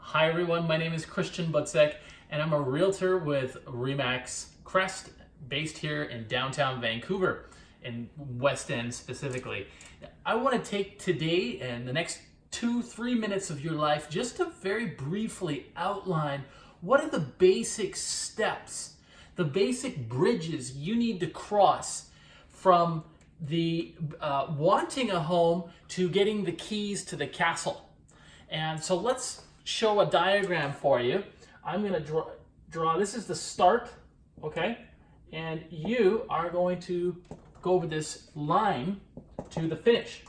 Hi everyone, my name is Butzek and I'm a realtor with Remax Crest based here in downtown Vancouver, in West End specifically. I want to take today and the next 2-3 minutes of your life just to very briefly outline what are the basic steps, the basic bridges you need to cross from the wanting a home to getting the keys to the castle. And so let's show a diagram for you. I'm going to draw, this is the start, okay? And you are going to go over this line to the finish.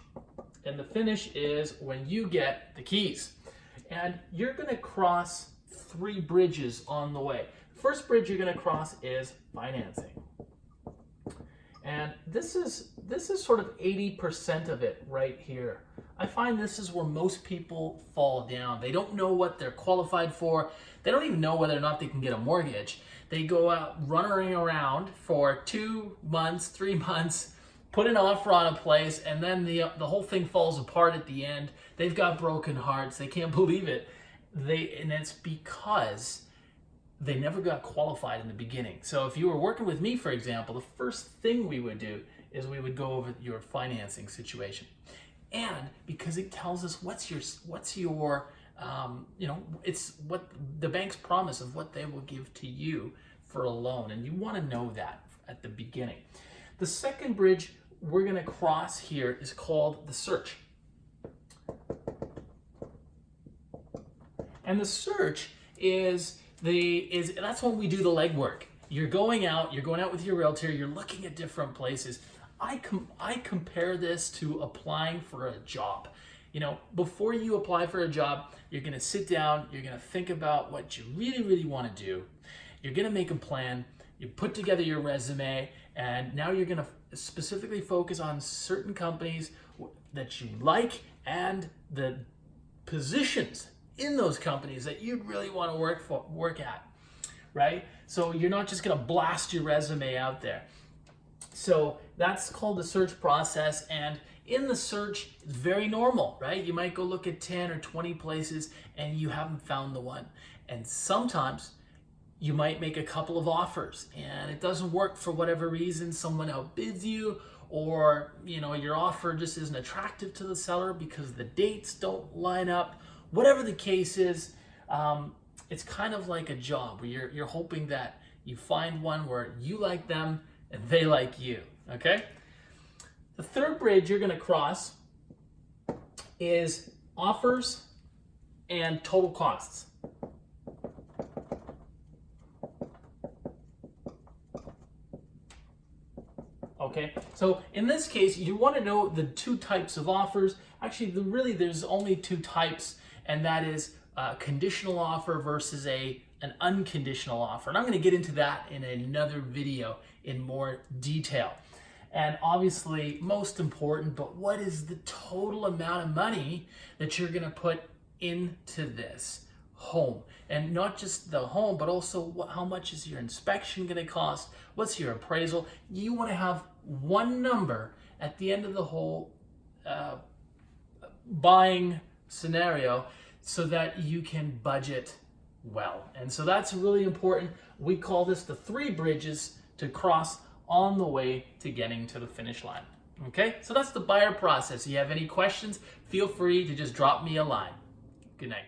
And the finish is when you get the keys. And you're going to cross 3 bridges on the way. First bridge you're going to cross is financing. And this is sort of 80% of it right here. I find this is where most people fall down. They don't know what they're qualified for. They don't even know whether or not they can get a mortgage. They go out running around for 2 months, 3 months, put an offer on a place, and then the whole thing falls apart at the end. They've got broken hearts. They can't believe it. And it's because they never got qualified in the beginning. So if you were working with me, for example, the first thing we would do is we would go over your financing situation. And because it tells us what's your it's what the bank's promise of what they will give to you for a loan. And you want to know that at the beginning. The second bridge we're going to cross here is called the search. And the search that's when we do the legwork. You're going out with your realtor, you're looking at different places. I compare this to applying for a job. You know, before you apply for a job, you're going to sit down, you're going to think about what you really, really want to do. You're going to make a plan, you put together your resume, and now you're going to specifically focus on certain companies that you like and the positions in those companies that you'd really want to work at, right? So you're not just going to blast your resume out there. So that's called the search process, and in the search, it's very normal, right? You might go look at 10 or 20 places and you haven't found the one. And sometimes you might make a couple of offers and it doesn't work for whatever reason. Someone outbids you, or your offer just isn't attractive to the seller because the dates don't line up. Whatever the case is, it's kind of like a job where you're hoping that you find one where you like them and they like you, okay? The third bridge you're going to cross is offers and total costs. Okay, so in this case, you want to know the 2 types of offers. Actually, there's only 2 types, and that is a conditional offer versus an unconditional offer. And I'm going to get into that in another video in more detail. And obviously, most important, but what is the total amount of money that you're going to put into this home? And not just the home, but also how much is your inspection going to cost? What's your appraisal? You want to have one number at the end of the whole buying scenario so that you can budget well. And so that's really important. We call this the 3 bridges to cross on the way to getting to the finish line. Okay, so that's the buyer process. If you have any questions, feel free to just drop me a line. Good night.